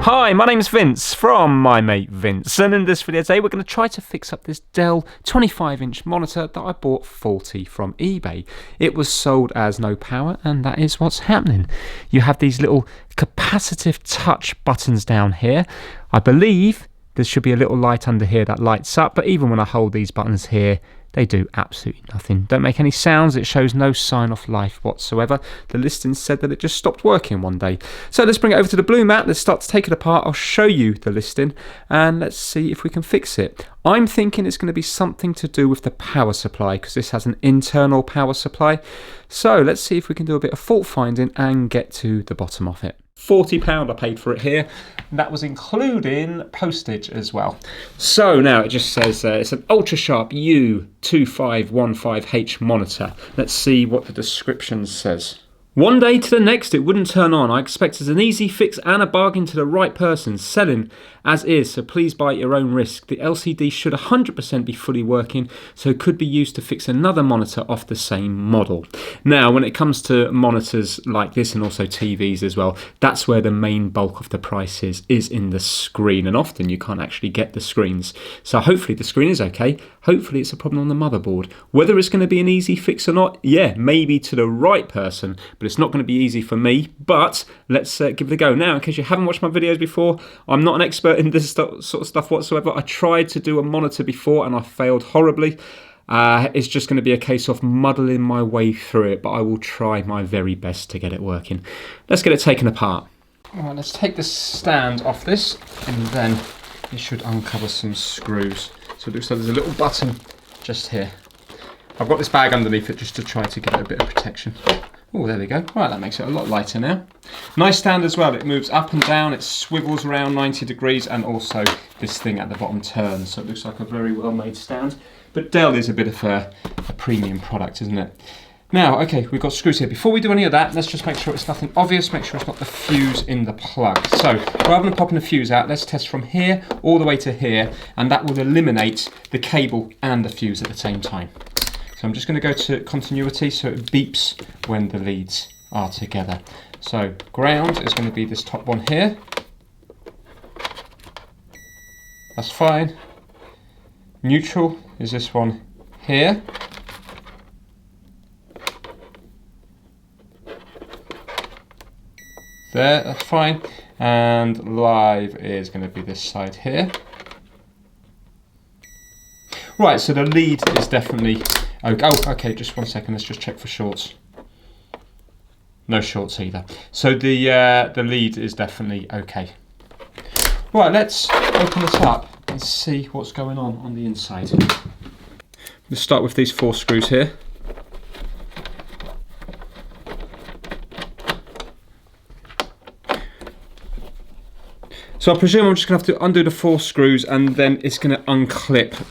Hi, my name's Vince from my mate Vince, and in this video today we're going to try to fix up this Dell 25-inch monitor that I bought faulty from eBay. It was sold as no power, and that is what's happening. You have these little capacitive touch buttons down here. I believe there should be a little light under here that lights up, but even when I hold these buttons here, they do absolutely nothing. Don't make any sounds. It shows no sign of life whatsoever. The listing said that it just stopped working one day. So let's bring it over to the blue mat. Let's start to take it apart. I'll show you the listing and let's see if we can fix it. I'm thinking it's going to be something to do with the power supply because this has an internal power supply. So let's see if we can do a bit of fault finding and get to the bottom of it. £40 I paid for it here. That was including postage as well. So now it just says it's an ultra sharp U2515H monitor. Let's see what the description says. One day to the next it wouldn't turn on. I expected an easy fix and a bargain to the right person. Selling as is, so please buy at your own risk. The LCD should 100% be fully working, so it could be used to fix another monitor off the same model. Now when it comes to monitors like this and also TVs as well, that's where the main bulk of the price is in the screen, and often you can't actually get the screens. So hopefully the screen is okay. Hopefully it's a problem on the motherboard. Whether it's going to be an easy fix or not, yeah, maybe to the right person, but it's not going to be easy for me. But let's give it a go. Now, in case you haven't watched my videos before, I'm not an expert in this sort of stuff whatsoever. I tried to do a monitor before and I failed horribly. It's just going to be a case of muddling my way through it, but I will try my very best to get it working. Let's get it taken apart. All right, let's take the stand off this and then it should uncover some screws. So it looks like there's a little button just here. I've got this bag underneath it just to try to give it a bit of protection. Oh, there we go. Right, that makes it a lot lighter now. Nice stand as well. It moves up and down, it swivels around 90 degrees, and also this thing at the bottom turns. So it looks like a very well made stand. But Dell is a bit of a premium product, isn't it? Now, okay, we've got screws here. Before we do any of that, let's just make sure it's nothing obvious. Make sure it's not the fuse in the plug. So rather than popping the fuse out, let's test from here all the way to here, and that will eliminate the cable and the fuse at the same time. So I'm just going to go to continuity so it beeps when the leads are together. So ground is going to be this top one here. That's fine. Neutral is this one here. There, that's fine. And live is going to be this side here. Right, so the lead is definitely... Oh, okay, just 1 second, let's just check for shorts. No shorts either. So the lead is definitely okay. Right, let's open this up and see what's going on the inside. Let's start with these 4 screws here. So I presume I'm just going to have to undo the 4 screws and then it's going to unclip.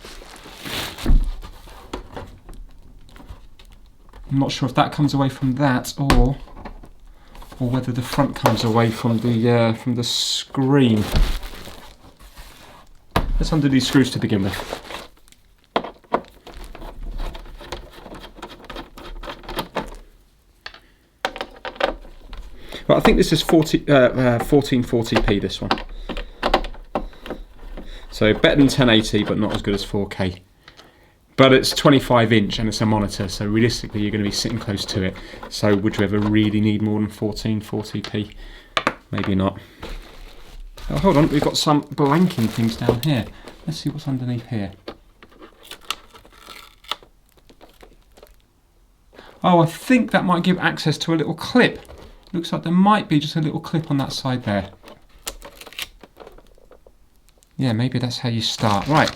I'm not sure if that comes away from that or whether the front comes away from the screen. Let's undo these screws to begin with. Well, I think this is 1440p, this one. So better than 1080, but not as good as 4K. But it's 25-inch and it's a monitor, so realistically you're going to be sitting close to it. So would you ever really need more than 1440p? Maybe not. Oh, hold on, we've got some blanking things down here. Let's see what's underneath here. Oh, I think that might give access to a little clip. Looks like there might be just a little clip on that side there. Yeah, maybe that's how you start. Right.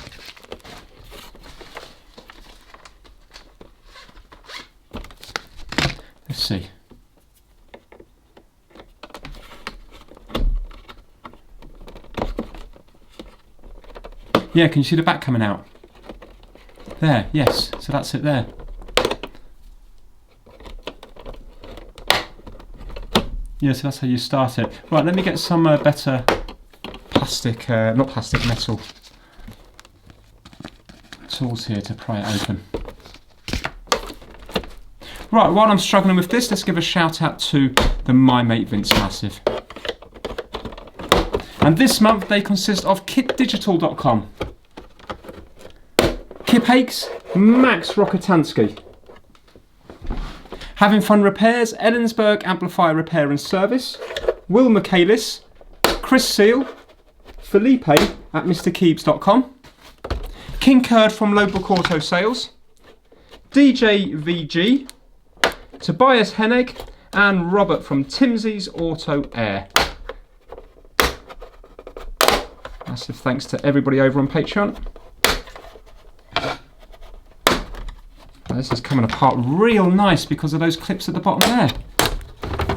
Let's see. Yeah, can you see the back coming out? There, yes, so that's it there. Yeah, so that's how you start it. Right, let me get some better plastic, not plastic, metal tools here to pry it open. Right, while I'm struggling with this, let's give a shout out to the My Mate Vince Massive. And this month they consist of kitdigital.com, Kip Hakes, Max Rokotansky, Having Fun Repairs, Ellensburg Amplifier Repair and Service, Will Michaelis, Chris Seal, Felipe at MrKeebs.com, King Kurd from Low Book Auto Sales, DJ VG, Tobias Hennig, and Robert from Timsey's Auto Air. Massive thanks to everybody over on Patreon. This is coming apart real nice because of those clips at the bottom there.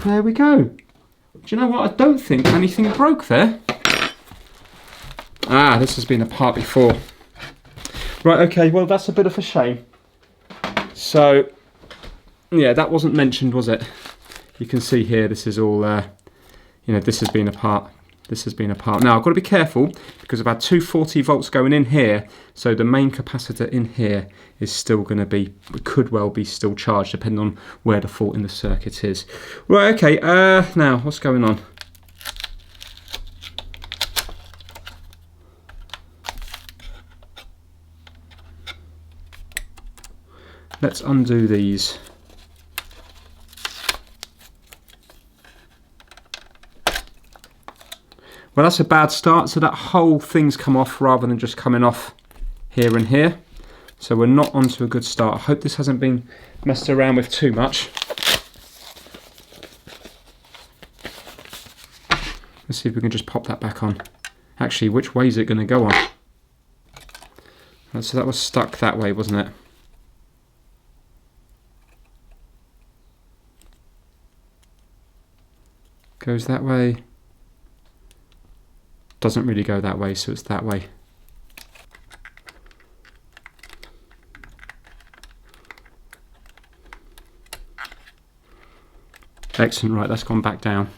There we go. Do you know what? I don't think anything broke there. Ah, this has been apart before. Right, okay, well that's a bit of a shame. So, yeah, that wasn't mentioned, was it? You can see here, this is all, this has been apart. This has been apart. Now, I've got to be careful because I've had 240 volts going in here, so the main capacitor in here is still going to be, could well be still charged, depending on where the fault in the circuit is. Right, okay, now, what's going on? Let's undo these. Well, that's a bad start, so that whole thing's come off rather than just coming off here and here. So we're not onto a good start. I hope this hasn't been messed around with too much. Let's see if we can just pop that back on. Actually, which way is it going to go on? Right, so that was stuck that way, wasn't it? Goes that way. Doesn't really go that way, so it's that way. Excellent, right, that's gone back down.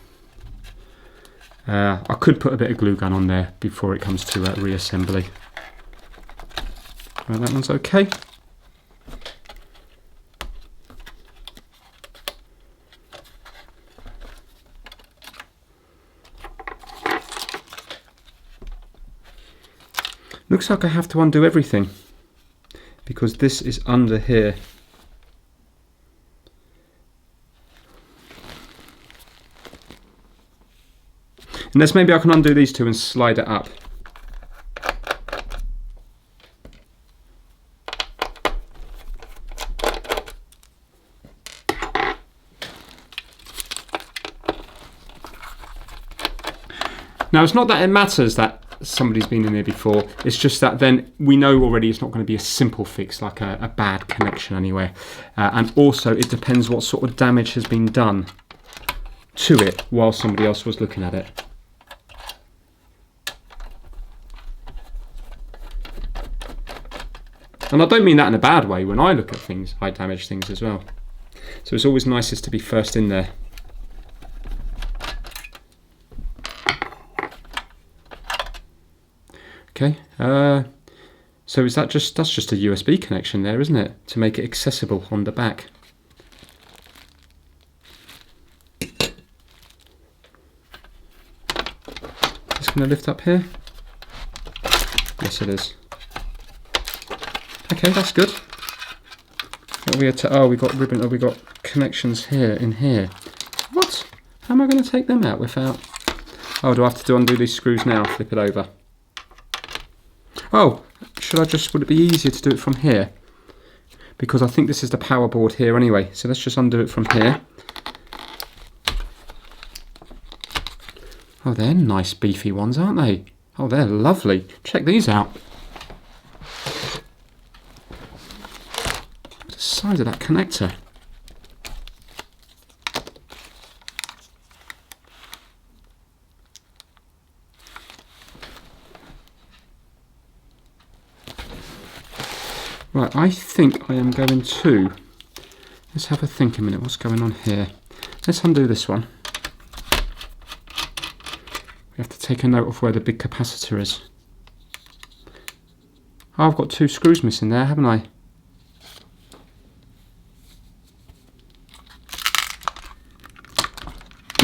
I could put a bit of glue gun on there before it comes to reassembly. Right, that one's okay. Looks like I have to undo everything because this is under here. Unless maybe I can undo these two and slide it up. Now it's not that it matters that somebody's been in there before, it's just that then we know already it's not going to be a simple fix like a bad connection anywhere, and also it depends what sort of damage has been done to it while somebody else was looking at it. And I don't mean that in a bad way. When I look at things, I damage things as well, so it's always nicest to be first in there. Okay, so is that just, that's just a USB connection there, isn't it? To make it accessible on the back. It's going to lift up here? Yes it is. Okay, that's good. What are we to, oh, we got ribbon, oh, we got connections here, in here. What? How am I going to take them out without... Oh, do I have to undo these screws now? Flip it over. Oh, should I just, would it be easier to do it from here? Because I think this is the power board here anyway. So let's just undo it from here. Oh, they're nice beefy ones, aren't they? Oh, they're lovely. Check these out. Look at the size of that connector. Right, I think I am going to, let's have a think a minute, what's going on here? Let's undo this one. We have to take a note of where the big capacitor is. Oh, I've got two screws missing there, haven't I?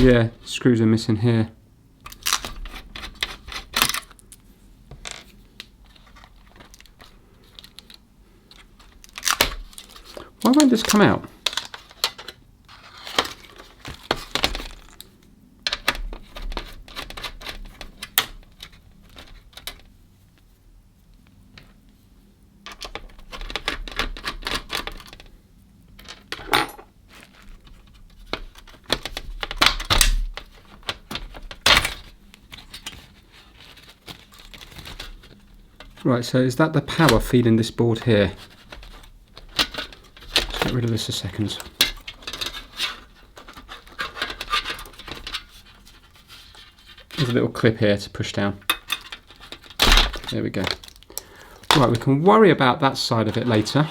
Yeah, screws are missing here. Why won't this come out? Right, so is that the power feeding this board here? Let's get rid of this a second. There's a little clip here to push down. There we go. Right, we can worry about that side of it later.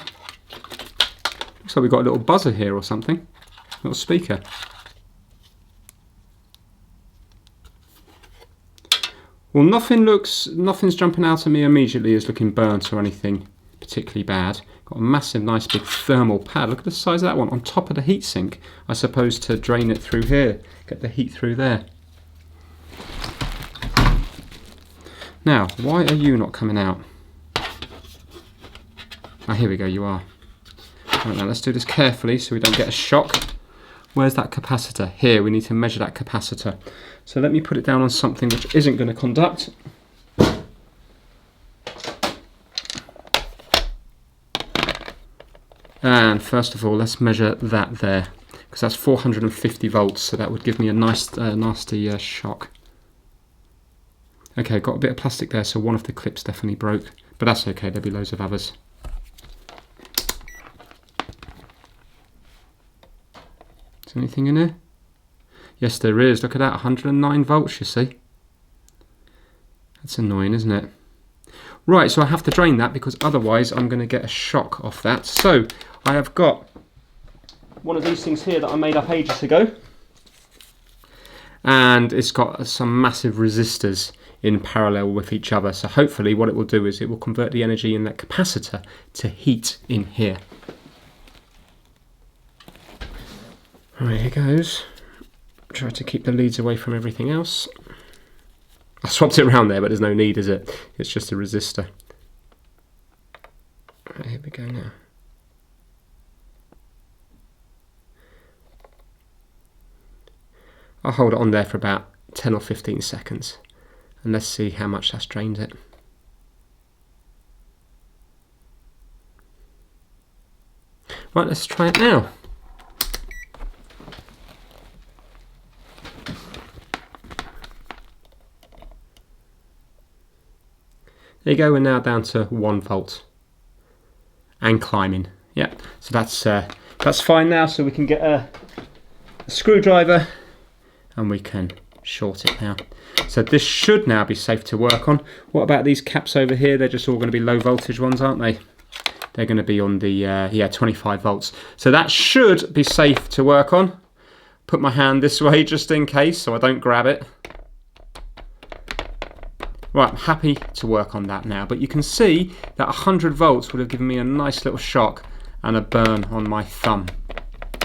Looks like we've got a little buzzer here or something. A little speaker. Well, nothing's jumping out at me immediately as looking burnt or anything particularly bad. Got a massive, nice big thermal pad. Look at the size of that one on top of the heatsink. I suppose to drain it through here, get the heat through there. Now, why are you not coming out? Ah, here we go, you are. Right, now let's do this carefully so we don't get a shock. Where's that capacitor? Here, we need to measure that capacitor. So let me put it down on something which isn't going to conduct. And first of all, let's measure that there, because that's 450 volts, so that would give me a nice, nasty shock. Okay, got a bit of plastic there, so one of the clips definitely broke, but that's okay, there'll be loads of others. Is there anything in here? Yes, there is. Look at that, 109 volts, you see. That's annoying, isn't it? Right, so I have to drain that because otherwise I'm going to get a shock off that. So I have got one of these things here that I made up ages ago. And it's got some massive resistors in parallel with each other. So hopefully what it will do is it will convert the energy in that capacitor to heat in here. Right, here goes. Try to keep the leads away from everything else. I swapped it around there, but there's no need, is it? It's just a resistor. Right, here we go now. I'll hold it on there for about 10 or 15 seconds. And let's see how much that's drained it. Right, let's try it now. There you go, we're now down to 1 volt and climbing. Yeah, so that's fine now. So we can get a screwdriver and we can short it now. So this should now be safe to work on. What about these caps over here? They're just all going to be low voltage ones, aren't they? They're going to be on the yeah, 25 volts. So that should be safe to work on. Put my hand this way just in case so I don't grab it. Right, I'm happy to work on that now, but you can see that 100 volts would have given me a nice little shock and a burn on my thumb.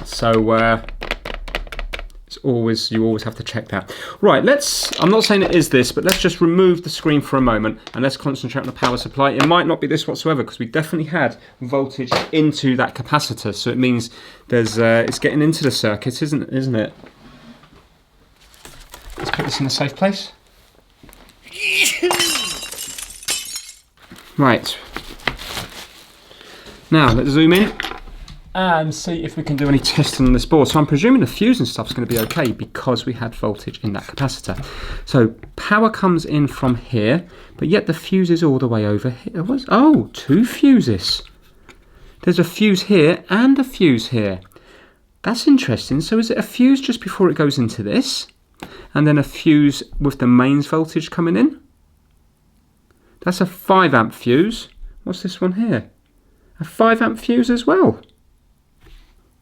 So you always have to check that. Right, I'm not saying it is this, but let's just remove the screen for a moment and let's concentrate on the power supply. It might not be this whatsoever because we definitely had voltage into that capacitor, so it means it's getting into the circuit, isn't it? Let's put this in a safe place. Right, now let's zoom in and see if we can do any testing on this board. So I'm presuming the fuse and stuff's going to be okay because we had voltage in that capacitor. So power comes in from here, but yet the fuse is all the way over here. Oh, 2 fuses. There's a fuse here and a fuse here. That's interesting. So is it a fuse just before it goes into this? And then a fuse with the mains voltage coming in? That's a 5 amp fuse. What's this one here? A 5 amp fuse as well.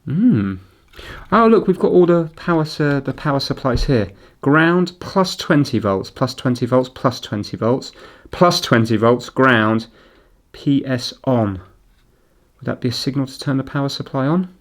Oh look, we've got all the power supplies here. Ground plus 20 volts, plus 20 volts, plus 20 volts, plus 20 volts, ground, PS on. Would that be a signal to turn the power supply on?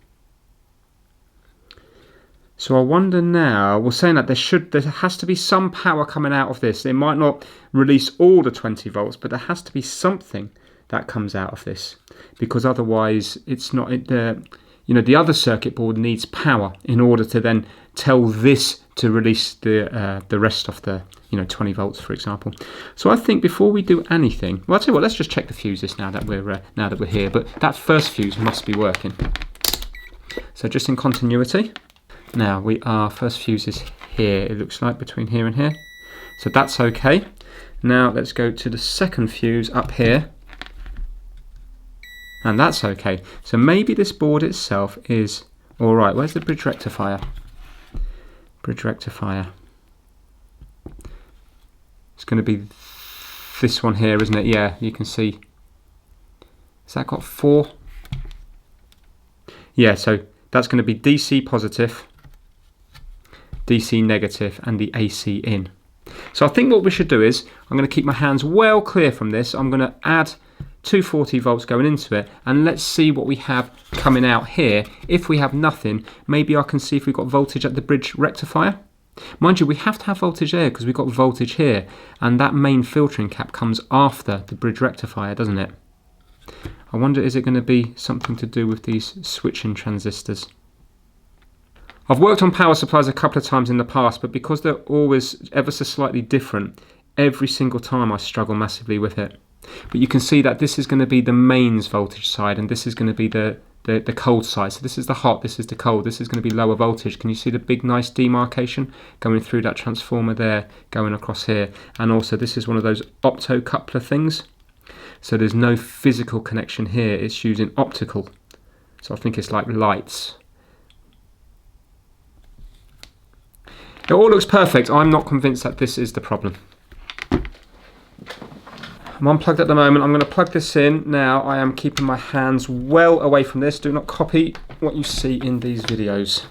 So I wonder now, we're saying that there has to be some power coming out of this. It might not release all the 20 volts, but there has to be something that comes out of this, because otherwise it's not, the other circuit board needs power in order to then tell this to release the rest of the 20 volts, for example. So I think before we do anything, well, I'll tell you what, let's just check the fuses now that we're here. But that first fuse must be working. So just in continuity, now first fuse is here. It looks like between here and here. So that's okay. Now let's go to the second fuse up here. And that's okay. So maybe this board itself is all right. Where's the bridge rectifier? Bridge rectifier. It's going to be this one here, isn't it? Yeah, you can see. Has that got 4? Yeah, so that's going to be DC positive, DC negative, and the AC in. So I think what we should do is, I'm going to keep my hands well clear from this. I'm going to add 240 volts going into it, and let's see what we have coming out here. If we have nothing, maybe I can see if we've got voltage at the bridge rectifier. Mind you, we have to have voltage there because we've got voltage here, and that main filtering cap comes after the bridge rectifier, doesn't it? I wonder, is it going to be something to do with these switching transistors? I've worked on power supplies a couple of times in the past, but because they're always ever so slightly different, every single time I struggle massively with it. But you can see that this is going to be the mains voltage side, and this is going to be the cold side. So this is the hot, this is the cold, this is going to be lower voltage. Can you see the big nice demarcation going through that transformer there, going across here? And also this is one of those optocoupler things. So there's no physical connection here, it's using optical. So I think it's like lights. It all looks perfect. I'm not convinced that this is the problem. I'm unplugged at the moment. I'm going to plug this in. Now I am keeping my hands well away from this. Do not copy what you see in these videos.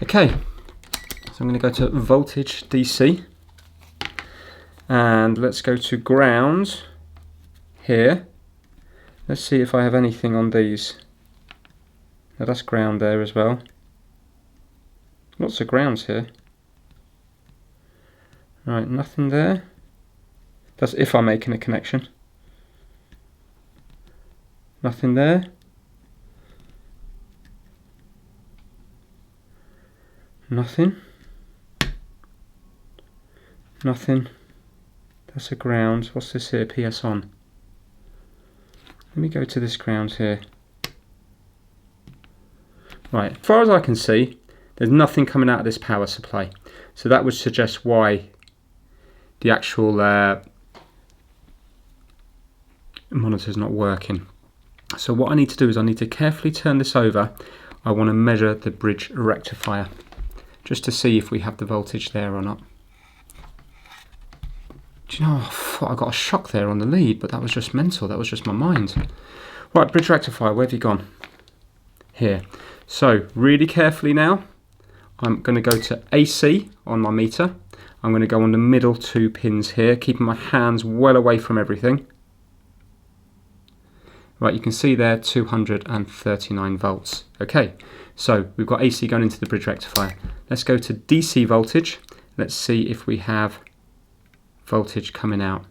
Okay, so I'm going to go to voltage DC, and let's go to ground here. Let's see if I have anything on these. Now that's ground there as well. Lots of grounds here. Right, nothing there. That's if I'm making a connection. Nothing there. Nothing. Nothing. That's a ground. What's this here? PS on. Let me go to this ground here. Right, as far as I can see, there's nothing coming out of this power supply. So that would suggest why the actual monitor is not working. So what I need to do is I need to carefully turn this over. I want to measure the bridge rectifier just to see if we have the voltage there or not. Do you know, I thought I got a shock there on the lead, but that was just mental. That was just my mind. Right, bridge rectifier, where have you gone? Here. So really carefully now, I'm going to go to AC on my meter. I'm going to go on the middle 2 pins here, keeping my hands well away from everything. Right, you can see there 239 volts. Okay, so we've got AC going into the bridge rectifier. Let's go to DC voltage. Let's see if we have voltage coming out.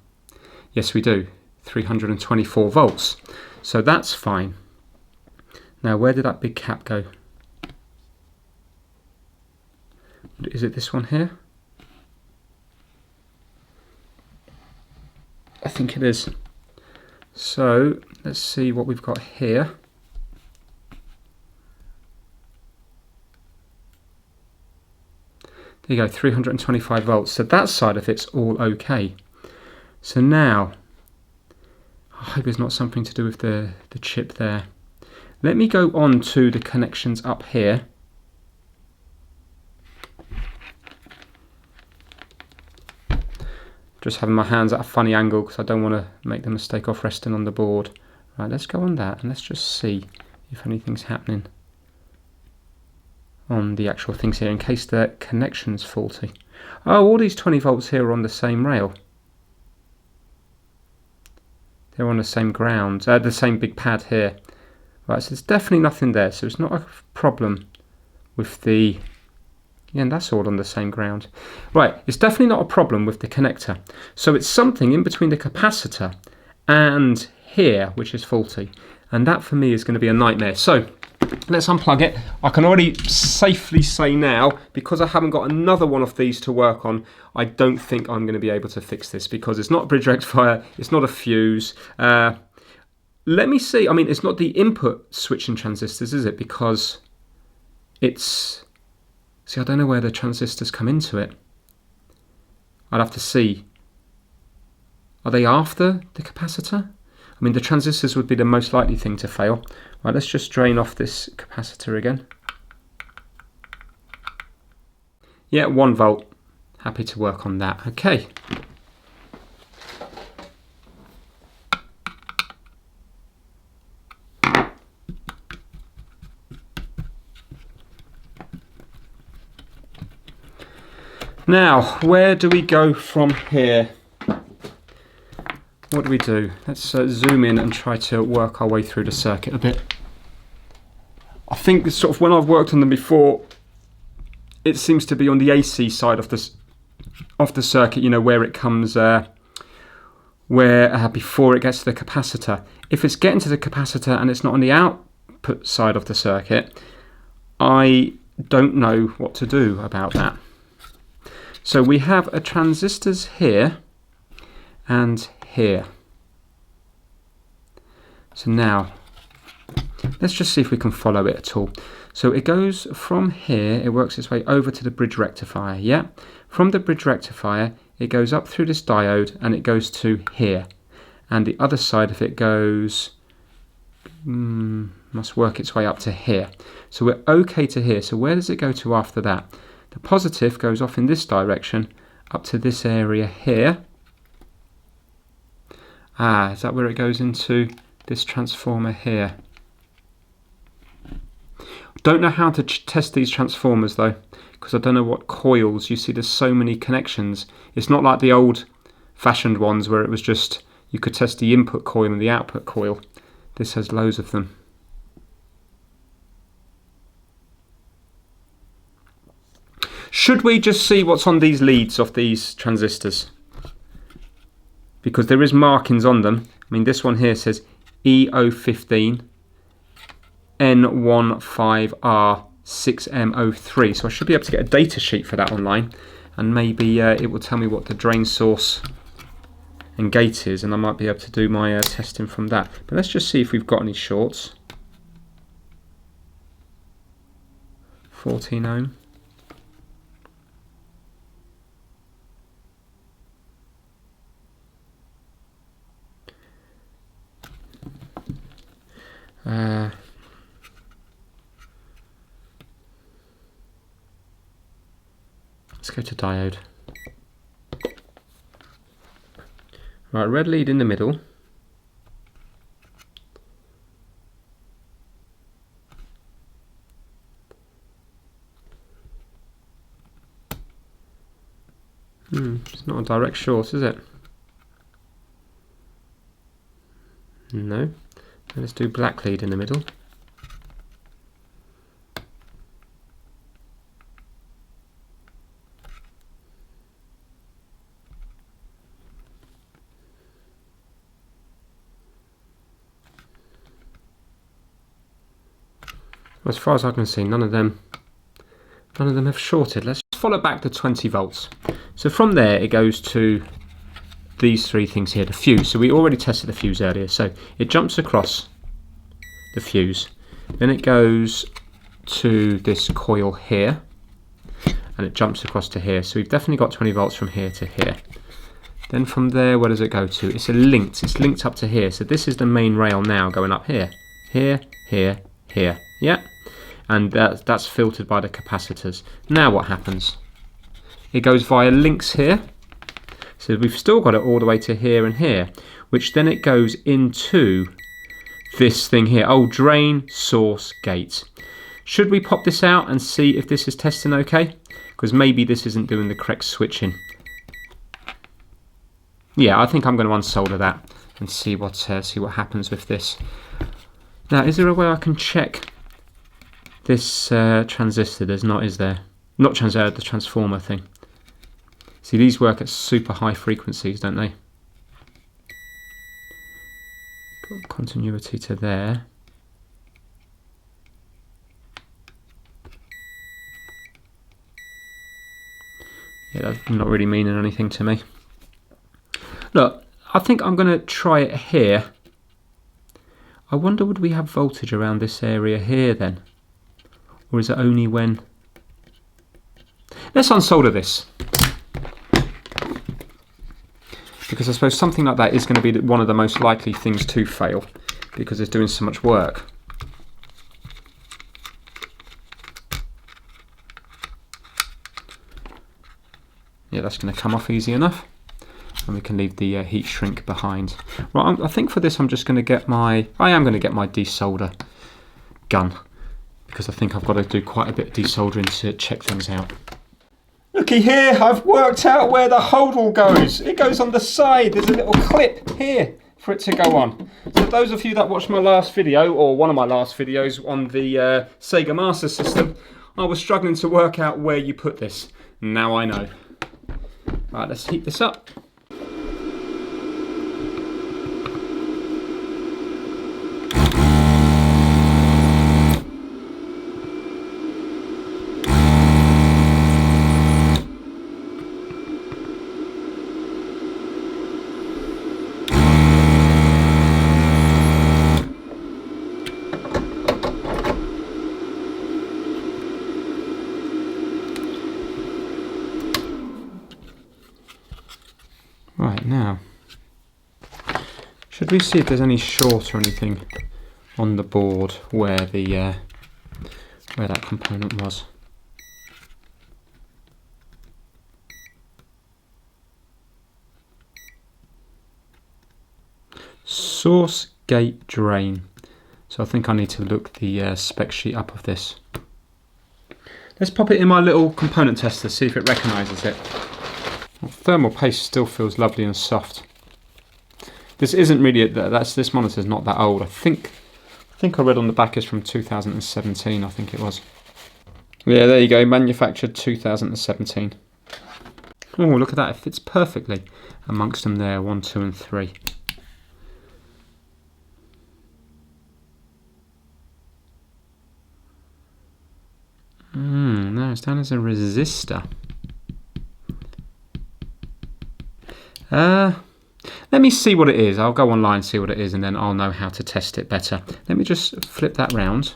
Yes, we do. 324 volts. So that's fine. Now, where did that big cap go? Is it this one here? I think it is. So let's see what we've got here. There you go, 325 volts. So that side of it's all okay. So now, I hope there's not something to do with the chip there. Let me go on to the connections up here. Just having my hands at a funny angle because I don't want to make the mistake of resting on the board. Right, let's go on that and let's just see if anything's happening on the actual things here in case the connection's faulty. Oh, all these 20 volts here are on the same rail. They're on the same ground, the same big pad here. Right, so there's definitely nothing there, so it's not a problem with the... Yeah, and that's all on the same ground. Right, it's definitely not a problem with the connector. So it's something in between the capacitor and here which is faulty. And that for me is going to be a nightmare. So let's unplug it. I can already safely say now, because I haven't got another one of these to work on, I don't think I'm going to be able to fix this, because it's not a bridge rectifier, it's not a fuse. Let me see. I mean, it's not the input switching transistors, is it? Because it's... See, I don't know where the transistors come into it. I'd have to see. Are they after the capacitor? I mean, the transistors would be the most likely thing to fail. Right, let's just drain off this capacitor again. Yeah, 1 volt. Happy to work on that. Okay. Now, where do we go from here? What do we do? Let's zoom in and try to work our way through the circuit a bit. I think sort of when I've worked on them before, it seems to be on the AC side of the circuit, you know, where it comes, before it gets to the capacitor. If it's getting to the capacitor and it's not on the output side of the circuit, I don't know what to do about that. So we have a transistors here and here. So now, let's just see if we can follow it at all. So it goes from here, it works its way over to the bridge rectifier, yeah? From the bridge rectifier, it goes up through this diode and it goes to here. And the other side of it goes, must work its way up to here. So we're okay to here. So where does it go to after that? The positive goes off in this direction up to this area here. Ah, is that where it goes into this transformer here? Don't know how to test these transformers though, because I don't know what coils. You see there's so many connections. It's not like the old fashioned ones where it was just you could test the input coil and the output coil. This has loads of them. Should we just see what's on these leads of these transistors? Because there is markings on them. I mean, this one here says E015 N15R6M03. So I should be able to get a data sheet for that online. And maybe it will tell me what the drain source and gate is. And I might be able to do my testing from that. But let's just see if we've got any shorts. 14 ohm. Let's go to diode. Right, red lead in the middle. It's not a direct short, is it? No. Let's do black lead in the middle. As far as I can see, none of them have shorted. Let's follow back to 20 volts. So from there it goes to these three things here, the fuse. So we already tested the fuse earlier. So it jumps across the fuse, then it goes to this coil here, and it jumps across to here. So we've definitely got 20 volts from here to here. Then from there, where does it go to? It's linked up to here. So this is the main rail now going up here, here, here, here. Yeah, and that's filtered by the capacitors. Now what happens? It goes via links here. So we've still got it all the way to here and here, which then it goes into this thing here. Oh, drain, source, gate. Should we pop this out and see if this is testing okay? Because maybe this isn't doing the correct switching. Yeah, I think I'm going to unsolder that and see what happens with this. Now, is there a way I can check this transistor? There's not, is there? Not transistor, the transformer thing. See, these work at super high frequencies, don't they? Got continuity to there. Yeah, that's not really meaning anything to me. Look, I think I'm going to try it here. I wonder, would we have voltage around this area here then? Or is it only when... Let's unsolder this. Because I suppose something like that is going to be one of the most likely things to fail, because it's doing so much work. Yeah, that's going to come off easy enough. And we can leave the heat shrink behind. Right, I think for this I'm just going to get my... I am going to get my desolder gun, because I think I've got to do quite a bit of desoldering to check things out. Looky here, I've worked out where the hodl goes. It goes on the side. There's a little clip here for it to go on. So those of you that watched my last video, or one of my last videos on the Sega Master System, I was struggling to work out where you put this. Now I know. Right, let's heat this up. Right, now, should we see if there's any short or anything on the board where the where that component was? Source, gate, drain. So I think I need to look the spec sheet up of this. Let's pop it in my little component tester, see if it recognises it. Well, thermal paste still feels lovely and soft. This isn't really this monitor's not that old. I think I read on the back it's from 2017. I think it was. Yeah, there you go. Manufactured 2017. Oh, look at that! It fits perfectly amongst them there. 1, 2, and 3. No, it's down as a resistor. Let me see what it is. I'll go online and see what it is, and then I'll know how to test it better. Let me just flip that round.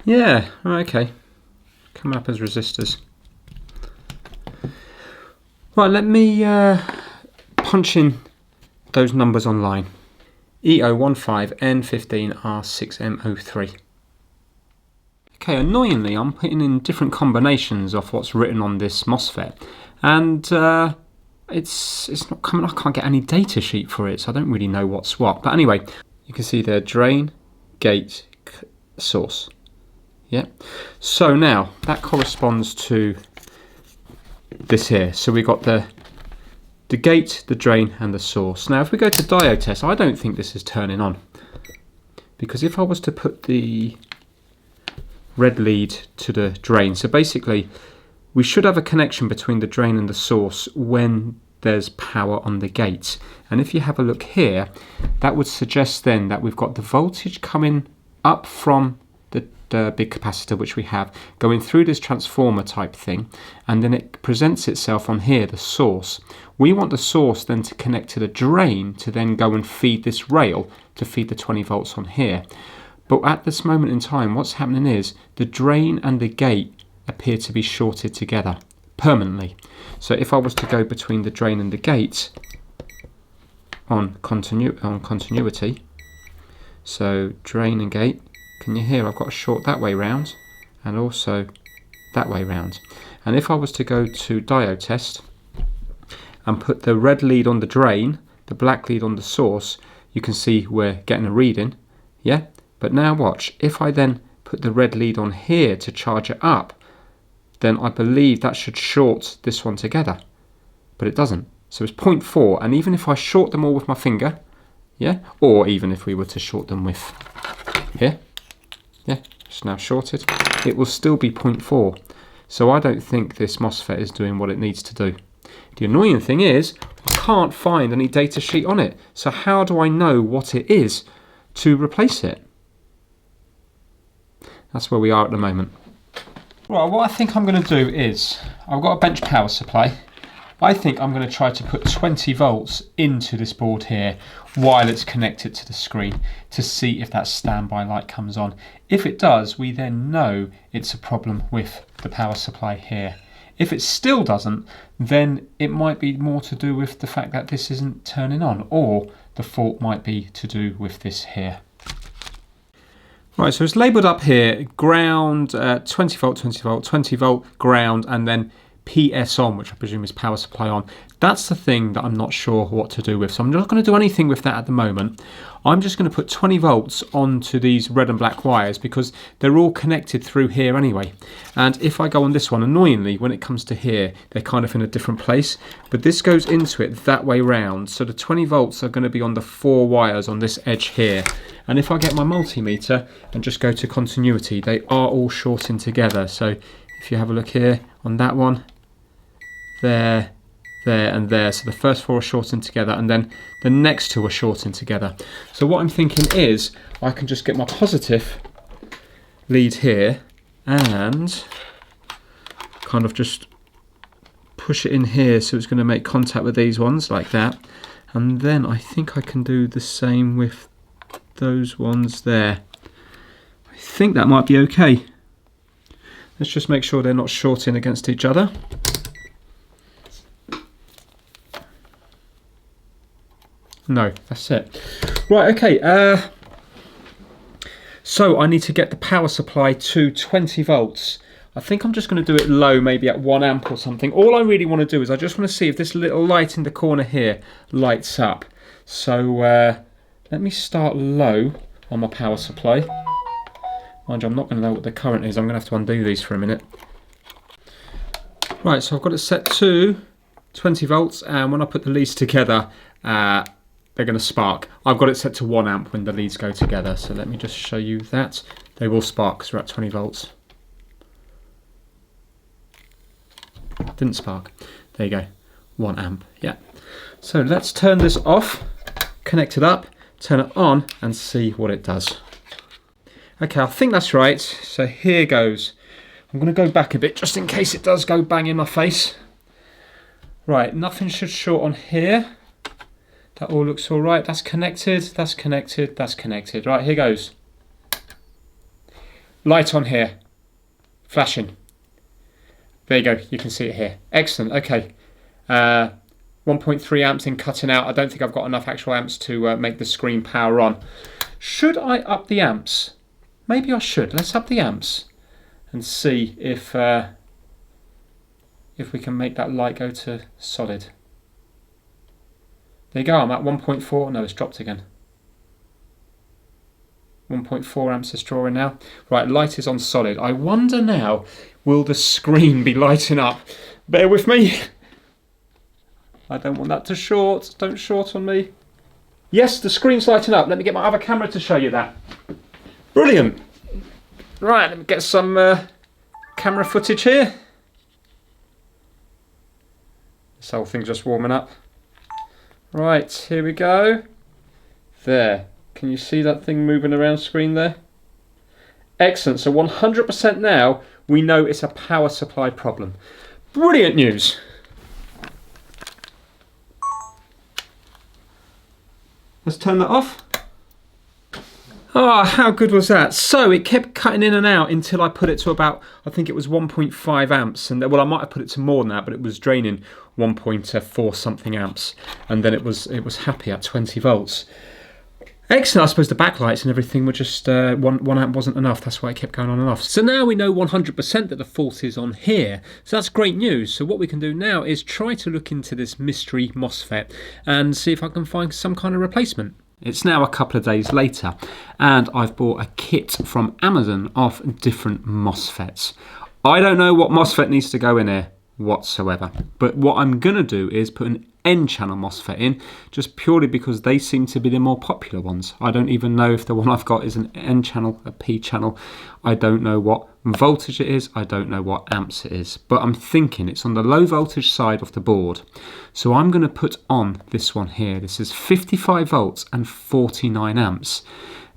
Yeah, okay. Coming up as resistors. Right, let me punch in those numbers online. E015N15R6M03. Okay, annoyingly, I'm putting in different combinations of what's written on this MOSFET, and it's not coming. I can't get any data sheet for it, so I don't really know what's what. But anyway, you can see there: drain, gate, source. Yeah. So now that corresponds to this here. So we got the gate, the drain, and the source. Now, if we go to diode test, I don't think this is turning on, because if I was to put the red lead to the drain, so basically we should have a connection between the drain and the source when there's power on the gate. And if you have a look here, that would suggest then that we've got the voltage coming up from the big capacitor, which we have, going through this transformer type thing, and then it presents itself on here, the source. We want the source then to connect to the drain to then go and feed this rail to feed the 20 volts on here. But at this moment in time, what's happening is the drain and the gate appear to be shorted together permanently. So if I was to go between the drain and the gate on continuity, so drain and gate, can you hear I've got a short that way round and also that way round. And if I was to go to diode test and put the red lead on the drain, the black lead on the source, you can see we're getting a reading, yeah? But now watch, if I then put the red lead on here to charge it up, then I believe that should short this one together, but it doesn't. So it's 0.4, and even if I short them all with my finger, yeah, or even if we were to short them with here, yeah, it's now shorted, it will still be 0.4. So I don't think this MOSFET is doing what it needs to do. The annoying thing is, I can't find any data sheet on it. So how do I know what it is to replace it? That's where we are at the moment. Right, what I think I'm going to do is, I've got a bench power supply. I think I'm going to try to put 20 volts into this board here while it's connected to the screen to see if that standby light comes on. If it does, we then know it's a problem with the power supply here. If it still doesn't, then it might be more to do with the fact that this isn't turning on, or the fault might be to do with this here. Right, so it's labelled up here, ground, 20 volt, 20 volt, 20 volt, ground, and then PS on, which I presume is power supply on. That's the thing that I'm not sure what to do with. So I'm not going to do anything with that at the moment. I'm just going to put 20 volts onto these red and black wires because they're all connected through here anyway. And if I go on this one, annoyingly, when it comes to here, they're kind of in a different place. But this goes into it that way round. So the 20 volts are going to be on the 4 wires on this edge here. And if I get my multimeter and just go to continuity, they are all shorting together. So if you have a look here on that one, there, there and there. So the first 4 are shorting together, and then the next 2 are shorting together. So what I'm thinking is I can just get my positive lead here and kind of just push it in here, so it's going to make contact with these ones like that. And then I think I can do the same with those ones there. I think that might be okay. Let's just make sure they're not shorting against each other. No, that's it. Right, okay. So I need to get the power supply to 20 volts. I think I'm just going to do it low, maybe at 1 amp or something. All I really want to do is I just want to see if this little light in the corner here lights up. So let me start low on my power supply. Mind you, I'm not going to know what the current is. I'm going to have to undo these for a minute. Right, so I've got it set to 20 volts, and when I put the leads together, they're going to spark. I've got it set to 1 amp when the leads go together, so let me just show you that. They will spark because we're at 20 volts. Didn't spark. There you go, 1 amp, yeah. So let's turn this off, connect it up, turn it on, and see what it does. Okay, I think that's right, so here goes. I'm going to go back a bit just in case it does go bang in my face. Right, nothing should short on here. That all looks all right. That's connected, that's connected, that's connected. Right, here goes. Light on here. Flashing. There you go, you can see it here. Excellent, okay. 1.3 amps in cutting out. I don't think I've got enough actual amps to make the screen power on. Should I up the amps? Maybe I should. Let's up the amps and see if we can make that light go to solid. There you go, I'm at 1.4. No, it's dropped again. 1.4 amps is drawing now. Right, light is on solid. I wonder now, will the screen be lighting up? Bear with me. I don't want that to short. Don't short on me. Yes, the screen's lighting up. Let me get my other camera to show you that. Brilliant. Right, let me get some camera footage here. This whole thing's just warming up. Right, here we go. There. Can you see that thing moving around screen there? Excellent. So 100% now we know it's a power supply problem. Brilliant news. Let's turn that off. Ah, how good was that? So it kept cutting in and out until I put it to about, I think it was 1.5 amps. And well, I might have put it to more than that, but it was draining 1.4 something amps. And then it was happy at 20 volts. Excellent. I suppose the backlights and everything were just, one amp wasn't enough. That's why it kept going on and off. So now we know 100% that the fault is on here. So that's great news. So what we can do now is try to look into this mystery MOSFET and see if I can find some kind of replacement. It's now a couple of days later and I've bought a kit from Amazon of different MOSFETs. I don't know what MOSFET needs to go in here whatsoever, but what I'm going to do is put an N-channel MOSFET in, just purely because they seem to be the more popular ones. I don't even know if the one I've got is an N-channel, a P-channel. I don't know what voltage it is, I don't know what amps it is, but I'm thinking it's on the low voltage side of the board. So I'm going to put on this one here. This is 55 volts and 49 amps.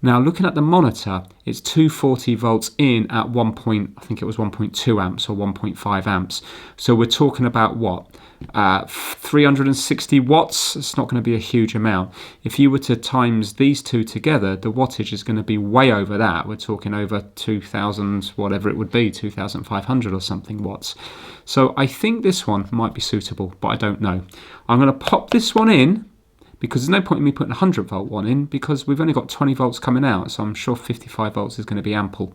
Now looking at the monitor, it's 240 volts in at I think it was 1.2 amps or 1.5 amps. So we're talking about what? 360 watts. It's not going to be a huge amount. If you were to times these two together, the wattage is going to be way over that. We're talking over 2,000, whatever it would be, 2,500 or something watts. So I think this one might be suitable, but I don't know. I'm going to pop this one in, because there's no point in me putting a 100 volt one in because we've only got 20 volts coming out, so I'm sure 55 volts is going to be ample.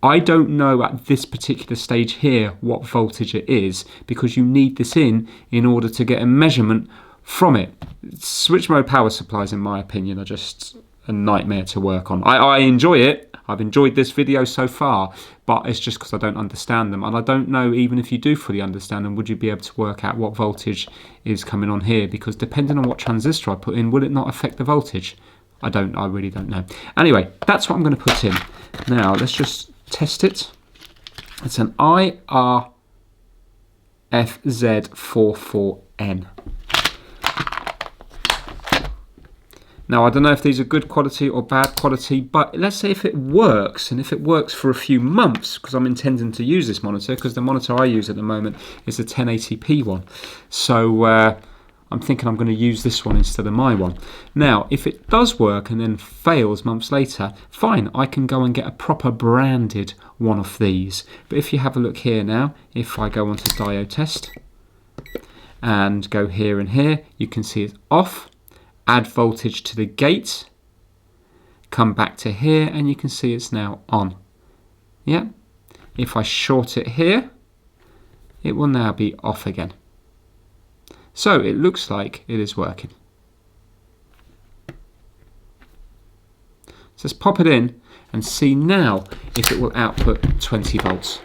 I don't know at this particular stage here what voltage it is, because you need this in order to get a measurement from it. Switch mode power supplies, in my opinion, are just a nightmare to work on. I enjoy it. I've enjoyed this video so far, but it's just because I don't understand them. And I don't know, even if you do fully understand them, would you be able to work out what voltage is coming on here? Because depending on what transistor I put in, will it not affect the voltage? I really don't know. Anyway, that's what I'm going to put in. Now, let's just test it. It's an IRFZ44N. Now, I don't know if these are good quality or bad quality, but let's say if it works, and if it works for a few months, because I'm intending to use this monitor, because the monitor I use at the moment is a 1080p one. So I'm thinking I'm going to use this one instead of my one. Now, if it does work and then fails months later, fine, I can go and get a proper branded one of these. But if you have a look here now, if I go onto diode test and go here and here, you can see it's off. Add voltage to the gate, come back to here, and you can see it's now on. Yeah. If I short it here, it will now be off again. So it looks like it is working. So let's pop it in and see now if it will output 20 volts.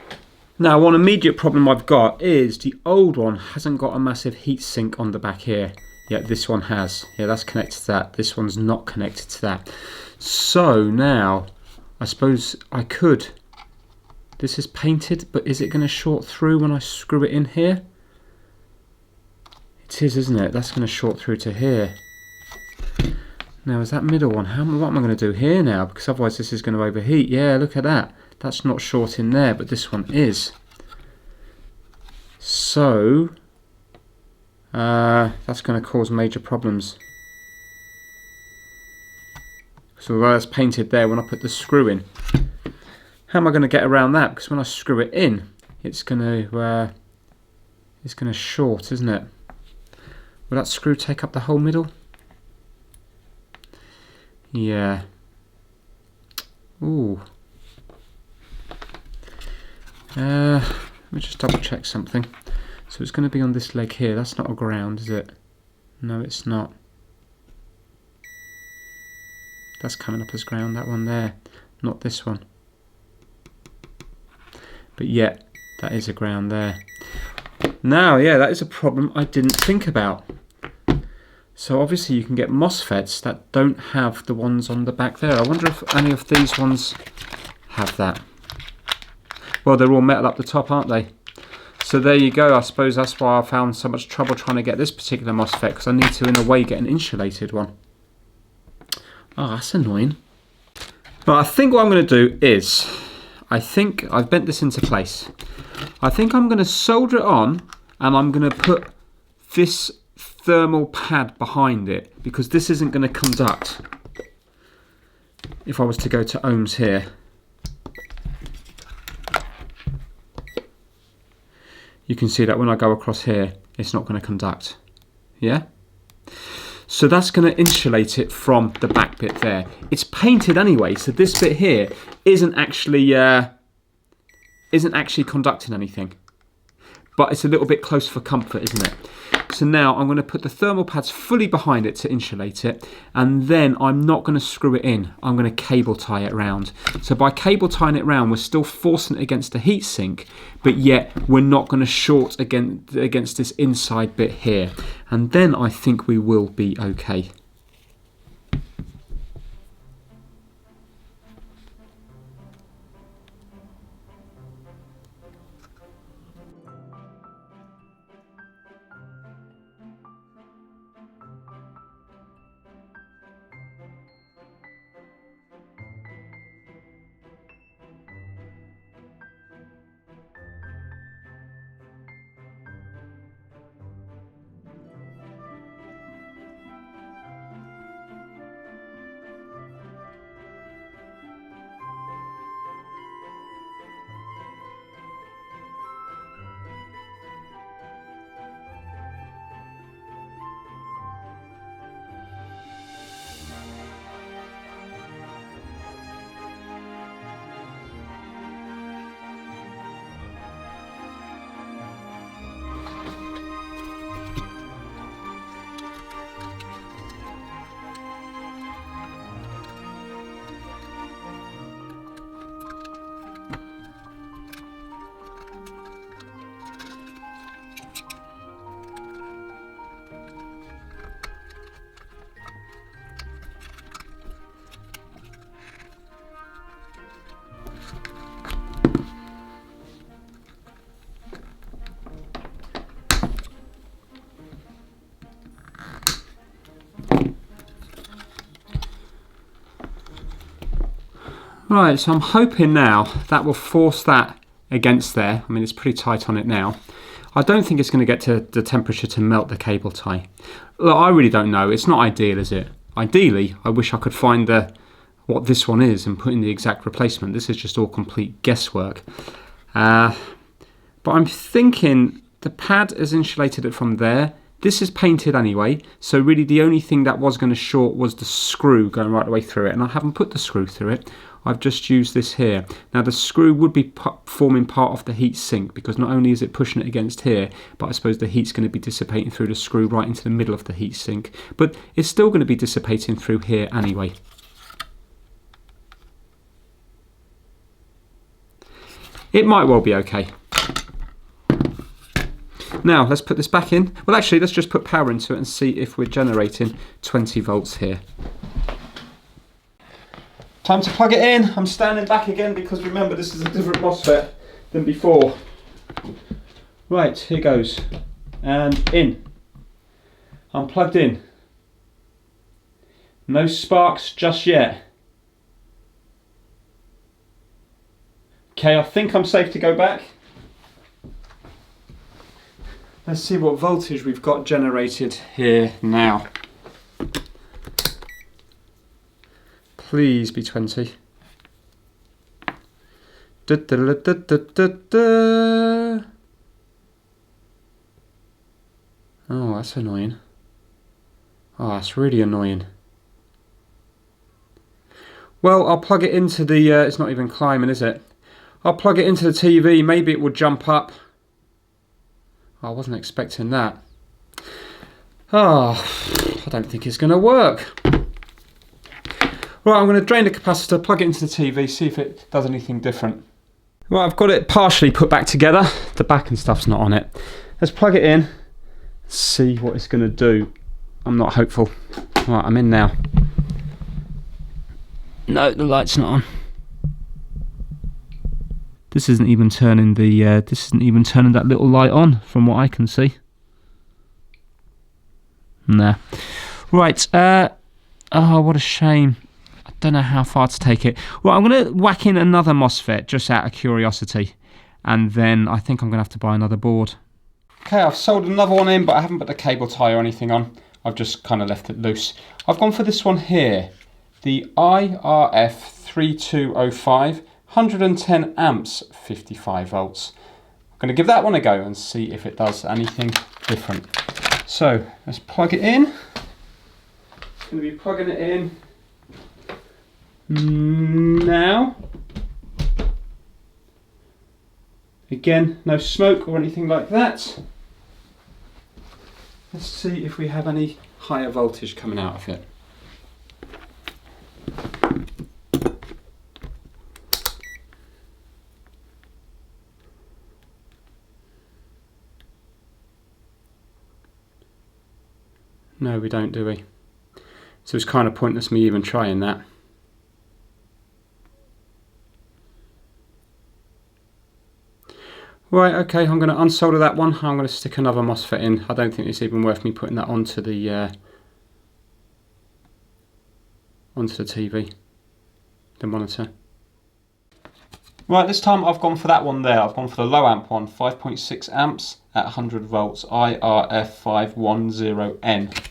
Now, one immediate problem I've got is the old one hasn't got a massive heat sink on the back here. Yeah, this one has. Yeah, that's connected to that. This one's not connected to that. So now, I suppose I could. This is painted, but is it going to short through when I screw it in here? It is, isn't it? That's going to short through to here. Now, is that middle one? What am I going to do here now? Because otherwise this is going to overheat. Yeah, look at that. That's not short in there, but this one is. So that's going to cause major problems. So although that's painted there, when I put the screw in, how am I going to get around that? Because when I screw it in, it's going to short, isn't it? Will that screw take up the whole middle? Yeah. Ooh. Let me just double check something. So it's going to be on this leg here. That's not a ground, is it? No, it's not. That's coming up as ground, that one there. Not this one. But yeah, that is a ground there. Now, yeah, that is a problem I didn't think about. So obviously you can get MOSFETs that don't have the ones on the back there. I wonder if any of these ones have that. Well, they're all metal up the top, aren't they? So there you go. I suppose that's why I found so much trouble trying to get this particular MOSFET, because I need to, in a way, get an insulated one. Oh, that's annoying. But I think what I'm going to do is, I think I've bent this into place. I think I'm going to solder it on, and I'm going to put this thermal pad behind it, because this isn't going to conduct. If I was to go to ohms here, you can see that when I go across here, it's not going to conduct. Yeah? So that's going to insulate it from the back bit there. It's painted anyway, so this bit here isn't actually conducting anything. But it's a little bit close for comfort, isn't it? So now I'm going to put the thermal pads fully behind it to insulate it, and then I'm not going to screw it in. I'm going to cable tie it round. So by cable tying it round, we're still forcing it against the heatsink, but yet we're not going to short against this inside bit here. And then I think we will be okay. Right, so I'm hoping now that will force that against there. I mean, it's pretty tight on it now. I don't think it's going to get to the temperature to melt the cable tie. Look, I really don't know. It's not ideal, is it? Ideally, I wish I could find what this one is and put in the exact replacement. This is just all complete guesswork. But I'm thinking the pad has insulated it from there. This is painted anyway, so really the only thing that was going to short was the screw going right the way through it, and I haven't put the screw through it. I've just used this here. Now the screw would be forming part of the heat sink, because not only is it pushing it against here, but I suppose the heat's going to be dissipating through the screw right into the middle of the heat sink. But it's still going to be dissipating through here anyway. It might well be okay. Now let's put this back in. Well, actually, let's just put power into it and see if we're generating 20 volts here. Time to plug it in. I'm standing back again because remember, this is a different MOSFET than before. Right, here goes. And in. I'm plugged in. No sparks just yet. Okay, I think I'm safe to go back. Let's see what voltage we've got generated here now. Please be 20. Da, da, da, da, da, da, da. Oh, that's annoying. Oh, that's really annoying. Well, I'll plug it into the, it's not even climbing, is it? I'll plug it into the TV, maybe it will jump up. I wasn't expecting that. Oh, I don't think it's going to work. Right, I'm going to drain the capacitor, plug it into the TV, see if it does anything different. Right, I've got it partially put back together. The back and stuff's not on it. Let's plug it in, see what it's going to do. I'm not hopeful. Right, I'm in now. No, the light's not on. This isn't even turning that little light on from what I can see. Nah. Right, oh, what a shame. I don't know how far to take it. Well, I'm going to whack in another MOSFET just out of curiosity. And then I think I'm going to have to buy another board. Okay, I've solddered another one in, but I haven't put the cable tie or anything on. I've just kind of left it loose. I've gone for this one here. The IRF3205. 110 amps, 55 volts. I'm going to give that one a go and see if it does anything different. So let's plug it in. going to be plugging it in now. Again, no smoke or anything like that. Let's see if we have any higher voltage coming out of it. No, we don't, do we? So it's kind of pointless me even trying that. Right, okay, I'm going to unsolder that one. I'm going to stick another MOSFET in. I don't think it's even worth me putting that onto the TV, the monitor. Right, this time I've gone for that one there. I've gone for the low amp one, 5.6 amps at 100 volts, IRF510N.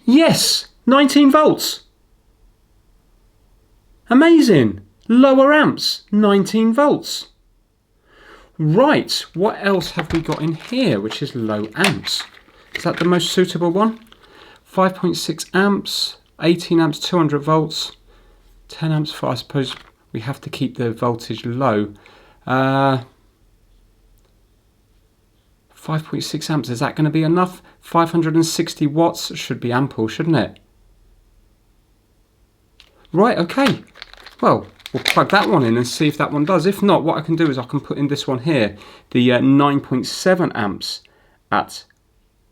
Yes, 19 volts. Amazing. Lower amps, 19 volts. Right, what else have we got in here which is low amps? Is that the most suitable one? 5.6 amps, 18 amps, 200 volts, 10 amps for, I suppose we have to keep the voltage low. 5.6 amps, is that going to be enough? 560 watts should be ample, shouldn't it? Right, okay. Well, we'll plug that one in and see if that one does. If not, what I can do is I can put in this one here, the 9.7 amps at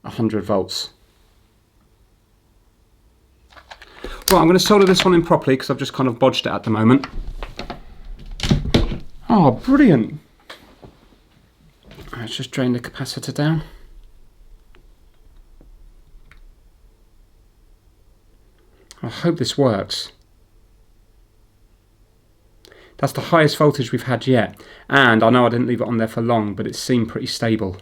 100 volts. Right, I'm going to solder this one in properly because I've just kind of bodged it at the moment. Oh, brilliant. Let's just drain the capacitor down. I hope this works. That's the highest voltage we've had yet, and I know I didn't leave it on there for long, but it seemed pretty stable.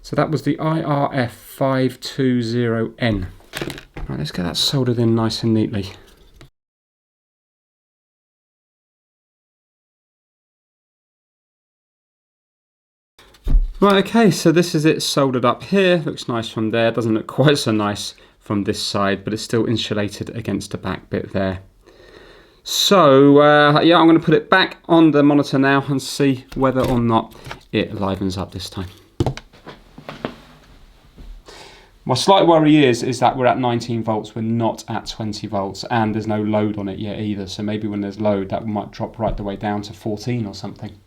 So that was the IRF520N. Right, let's get that soldered in nice and neatly. Right, okay, so this is it soldered up here. Looks nice from there. Doesn't look quite so nice from this side, but it's still insulated against the back bit there. So, yeah, I'm going to put it back on the monitor now and see whether or not it livens up this time. My slight worry is that we're at 19 volts, we're not at 20 volts, and there's no load on it yet either. So maybe when there's load, that might drop right the way down to 14 or something.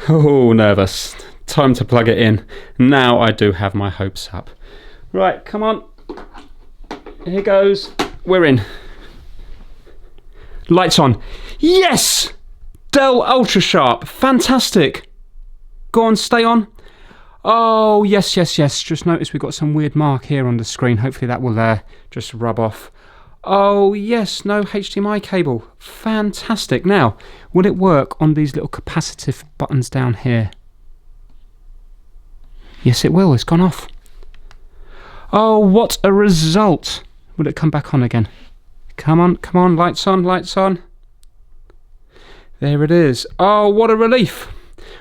Oh, nervous. Time to plug it in. Now I do have my hopes up. Right, come on. Here goes. We're in. Lights on. Yes! DELL Ultra Sharp. Fantastic. Go on, stay on. Oh, yes, yes, yes. Just noticed we've got some weird mark here on the screen. Hopefully that will just rub off. Oh, yes, no HDMI cable. Fantastic. Now, will it work on these little capacitive buttons down here? Yes, it will. It's gone off. Oh, what a result. Will it come back on again? Come on, lights on, lights on. There it is. Oh, what a relief.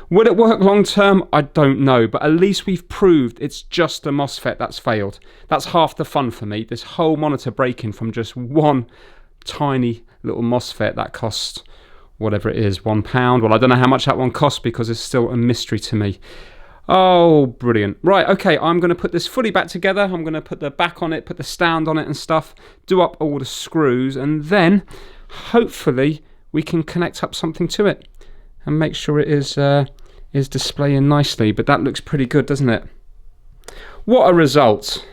Will it work long term? I don't know, but at least we've proved it's just the MOSFET that's failed. That's half the fun for me. This whole monitor breaking from just one tiny little MOSFET that costs whatever it is, £1. Well, I don't know how much that one costs because it's still a mystery to me. Oh, brilliant. Right, okay, I'm going to put this fully back together. I'm going to put the back on it, put the stand on it and stuff, do up all the screws, and then hopefully we can connect up something to it and make sure it is displaying nicely. But that looks pretty good, doesn't it? What a result.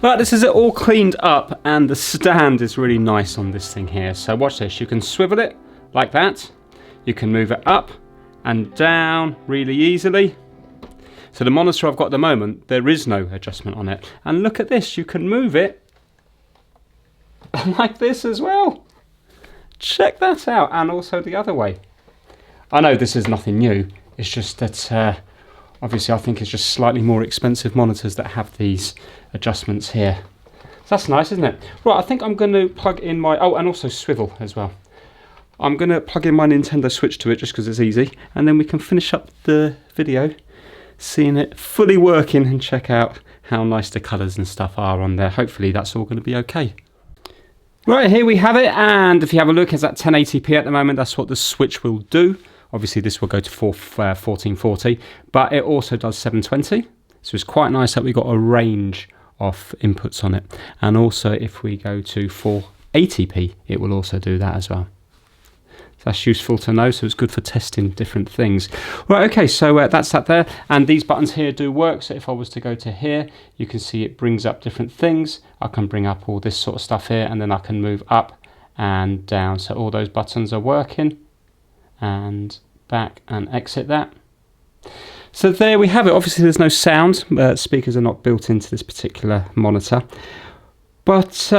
Right, this is it all cleaned up, and the stand is really nice on this thing here. So watch this, you can swivel it like that. You can move it up and down really easily. So the monitor I've got at the moment, there is no adjustment on it. And look at this, you can move it like this as well. Check that out, and also the other way. I know this is nothing new, it's just that obviously I think it's just slightly more expensive monitors that have these adjustments here. So that's nice, isn't it? Right, I think I'm going to plug in my, oh, and also swivel as well. I'm going to plug in my Nintendo Switch to it just because it's easy, and then we can finish up the video seeing it fully working and check out how nice the colours and stuff are on there. Hopefully that's all going to be okay. Right, here we have it, and if you have a look, it's at 1080p at the moment. That's what the Switch will do. Obviously this will go to 1440, but it also does 720. So it's quite nice that we got a range of inputs on it. And also if we go to 480p, it will also do that as well. So that's useful to know, so it's good for testing different things. Right, okay, so that's that there. And these buttons here do work. So if I was to go to here, you can see it brings up different things. I can bring up all this sort of stuff here, and then I can move up and down. So all those buttons are working. And back and exit that. So there we have it. Obviously there's no sound, speakers are not built into this particular monitor, but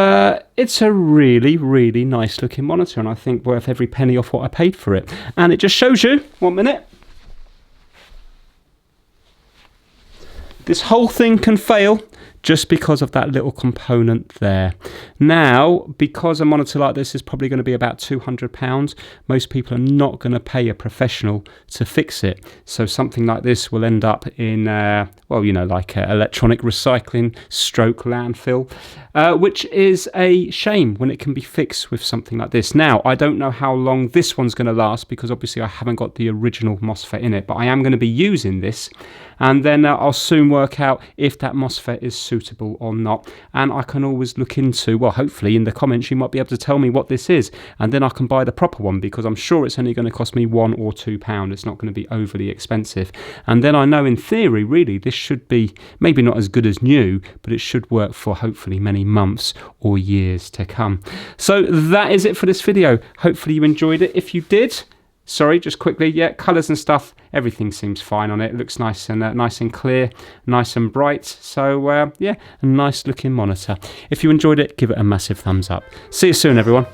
it's a really nice looking monitor, and I think worth every penny off what I paid for it. And it just shows you, 1 minute, this whole thing can fail just because of that little component there. Now, because a monitor like this is probably going to be about £200, most people are not going to pay a professional to fix it. So something like this will end up in, well, you know, like electronic recycling stroke landfill, which is a shame when it can be fixed with something like this. Now, I don't know how long this one's going to last because obviously I haven't got the original MOSFET in it, but I am going to be using this, and then I'll soon work out if that MOSFET is suitable or not. And I can always look into, well, hopefully in the comments you might be able to tell me what this is, and then I can buy the proper one, because I'm sure it's only going to cost me £1 or £2. It's not going to be overly expensive. And then I know in theory, really, this should be maybe not as good as new, but it should work for hopefully many months or years to come. So that is it for this video. Hopefully you enjoyed it. If you did, sorry, just quickly, yeah, colours and stuff, everything seems fine on it. It looks nice and clear, nice and bright. So yeah, a nice looking monitor. If you enjoyed it, give it a massive thumbs up. See you soon, everyone.